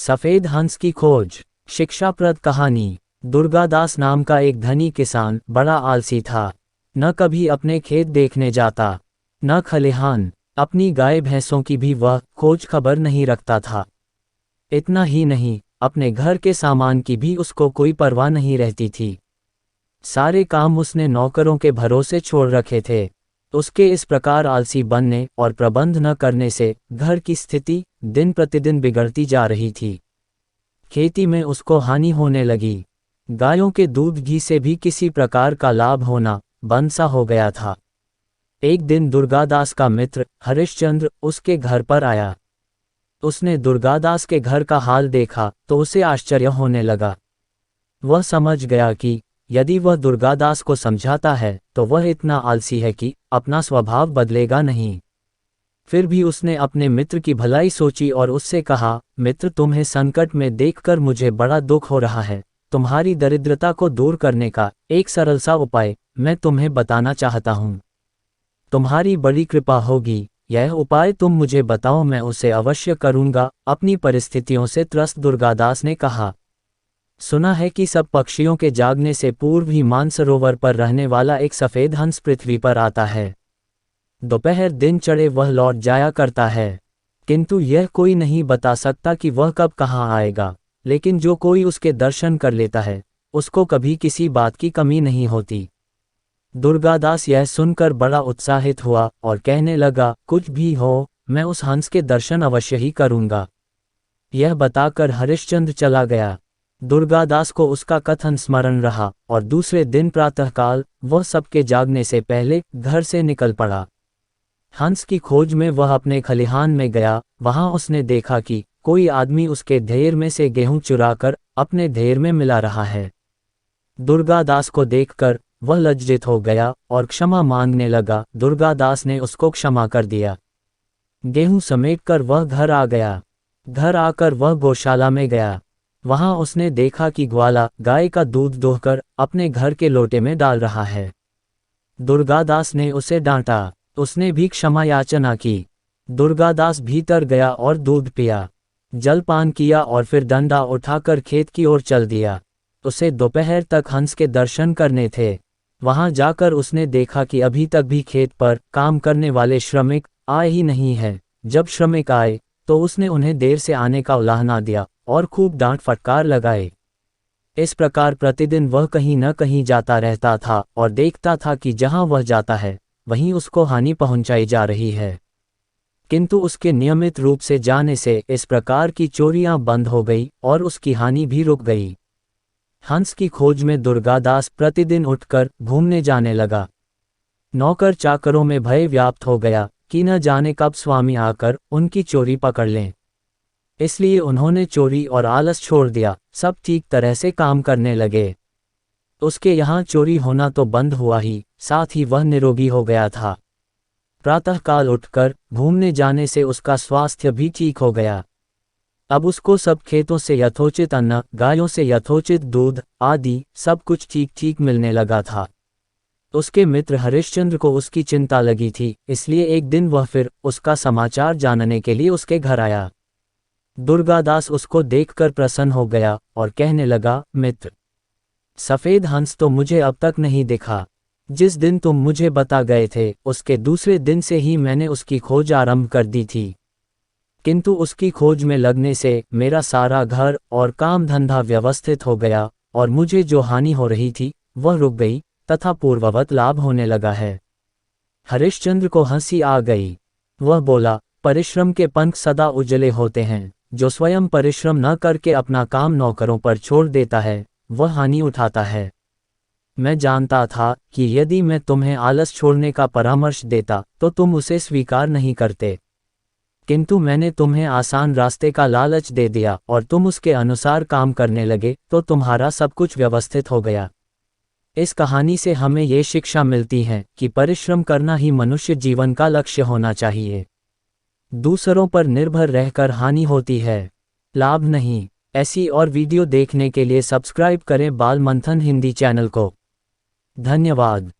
सफेद हंस की खोज। शिक्षाप्रद कहानी। दुर्गादास नाम का एक धनी किसान बड़ा आलसी था। न कभी अपने खेत देखने जाता, न खलिहान, अपनी गाय भैंसों की भी वह खोज खबर नहीं रखता था। इतना ही नहीं, अपने घर के सामान की भी उसको कोई परवाह नहीं रहती थी। सारे काम उसने नौकरों के भरोसे छोड़ रखे थे। उसके इस प्रकार आलसी बनने और प्रबंध न करने से घर की स्थिति दिन प्रतिदिन बिगड़ती जा रही थी। खेती में उसको हानि होने लगी। गायों के दूध घी से भी किसी प्रकार का लाभ होना बंद सा हो गया था। एक दिन दुर्गादास का मित्र हरिश्चंद्र उसके घर पर आया। उसने दुर्गादास के घर का हाल देखा तो उसे आश्चर्य होने लगा। वह समझ गया कि यदि वह दुर्गादास को समझाता है तो वह इतना आलसी है कि अपना स्वभाव बदलेगा नहीं। फिर भी उसने अपने मित्र की भलाई सोची और उससे कहा, मित्र, तुम्हें संकट में देखकर मुझे बड़ा दुख हो रहा है। तुम्हारी दरिद्रता को दूर करने का एक सरल सा उपाय मैं तुम्हें बताना चाहता हूँ। तुम्हारी बड़ी कृपा होगी। यह उपाय तुम मुझे बताओ, मैं उसे अवश्य करूँगा। अपनी परिस्थितियों से त्रस्त दुर्गादास ने कहा, सुना है कि सब पक्षियों के जागने से पूर्व ही मानसरोवर पर रहने वाला एक सफ़ेद हंस पृथ्वी पर आता है। दोपहर दिन चढ़े वह लौट जाया करता है, किंतु यह कोई नहीं बता सकता कि वह कब कहाँ आएगा। लेकिन जो कोई उसके दर्शन कर लेता है उसको कभी किसी बात की कमी नहीं होती। दुर्गादास यह सुनकर बड़ा उत्साहित हुआ और कहने लगा, कुछ भी हो, मैं उस हंस के दर्शन अवश्य ही करूँगा। यह बताकर हरिश्चंद्र चला गया। दुर्गादास को उसका कथन स्मरण रहा और दूसरे दिन प्रातःकाल वह सबके जागने से पहले घर से निकल पड़ा। हंस की खोज में वह अपने खलिहान में गया। वहां उसने देखा कि कोई आदमी उसके ढेर में से गेहूं चुराकर अपने ढेर में मिला रहा है। दुर्गादास को देखकर वह लज्जित हो गया और क्षमा मांगने लगा। दुर्गादास ने उसको क्षमा कर दिया। गेहूं समेटकर वह घर आ गया। घर आकर वह गौशाला में गया। वहां उसने देखा कि ग्वाला गाय का दूध दोहकर अपने घर के लोटे में डाल रहा है। दुर्गादास ने उसे डांटा। उसने भी क्षमा याचना की। दुर्गादास भीतर गया और दूध पिया, जलपान किया और फिर डंडा उठाकर खेत की ओर चल दिया। उसे दोपहर तक हंस के दर्शन करने थे। वहां जाकर उसने देखा कि अभी तक भी खेत पर काम करने वाले श्रमिक आए ही नहीं है। जब श्रमिक आए तो उसने उन्हें देर से आने का उलाहना दिया और खूब डांट फटकार लगाए। इस प्रकार प्रतिदिन वह कहीं न कहीं जाता रहता था और देखता था कि जहां वह जाता है वहीं उसको हानि पहुंचाई जा रही है। किंतु उसके नियमित रूप से जाने से इस प्रकार की चोरियां बंद हो गई और उसकी हानि भी रुक गई। हंस की खोज में दुर्गादास प्रतिदिन उठकर घूमने जाने लगा। नौकर चाकरों में भय व्याप्त हो गया कि न जाने कब स्वामी आकर उनकी चोरी पकड़ लें। इसलिए उन्होंने चोरी और आलस छोड़ दिया। सब ठीक तरह से काम करने लगे। उसके यहाँ चोरी होना तो बंद हुआ ही, साथ ही वह निरोगी हो गया था। प्रातःकाल उठकर घूमने जाने से उसका स्वास्थ्य भी ठीक हो गया। अब उसको सब खेतों से यथोचित अन्न, गायों से यथोचित दूध आदि सब कुछ ठीक ठीक मिलने लगा था। उसके मित्र हरिश्चंद्र को उसकी चिंता लगी थी, इसलिए एक दिन वह फिर उसका समाचार जानने के लिए उसके घर आया। दुर्गादास उसको देखकर प्रसन्न हो गया और कहने लगा, मित्र, सफ़ेद हंस तो मुझे अब तक नहीं दिखा। जिस दिन तुम मुझे बता गए थे उसके दूसरे दिन से ही मैंने उसकी खोज आरंभ कर दी थी, किंतु उसकी खोज में लगने से मेरा सारा घर और काम धंधा व्यवस्थित हो गया और मुझे जो हानि हो रही थी वह रुक गई तथा पूर्ववत लाभ होने लगा है। हरिश्चंद्र को हंसी आ गई। वह बोला, परिश्रम के पंख सदा उजले होते हैं। जो स्वयं परिश्रम न करके अपना काम नौकरों पर छोड़ देता है वह हानि उठाता है। मैं जानता था कि यदि मैं तुम्हें आलस छोड़ने का परामर्श देता तो तुम उसे स्वीकार नहीं करते, किंतु मैंने तुम्हें आसान रास्ते का लालच दे दिया और तुम उसके अनुसार काम करने लगे तो तुम्हारा सब कुछ व्यवस्थित हो गया। इस कहानी से हमें ये शिक्षा मिलती है कि परिश्रम करना ही मनुष्य जीवन का लक्ष्य होना चाहिए। दूसरों पर निर्भर रहकर हानि होती है, लाभ नहीं। ऐसी और वीडियो देखने के लिए सब्सक्राइब करें बाल मंथन हिंदी चैनल को। धन्यवाद।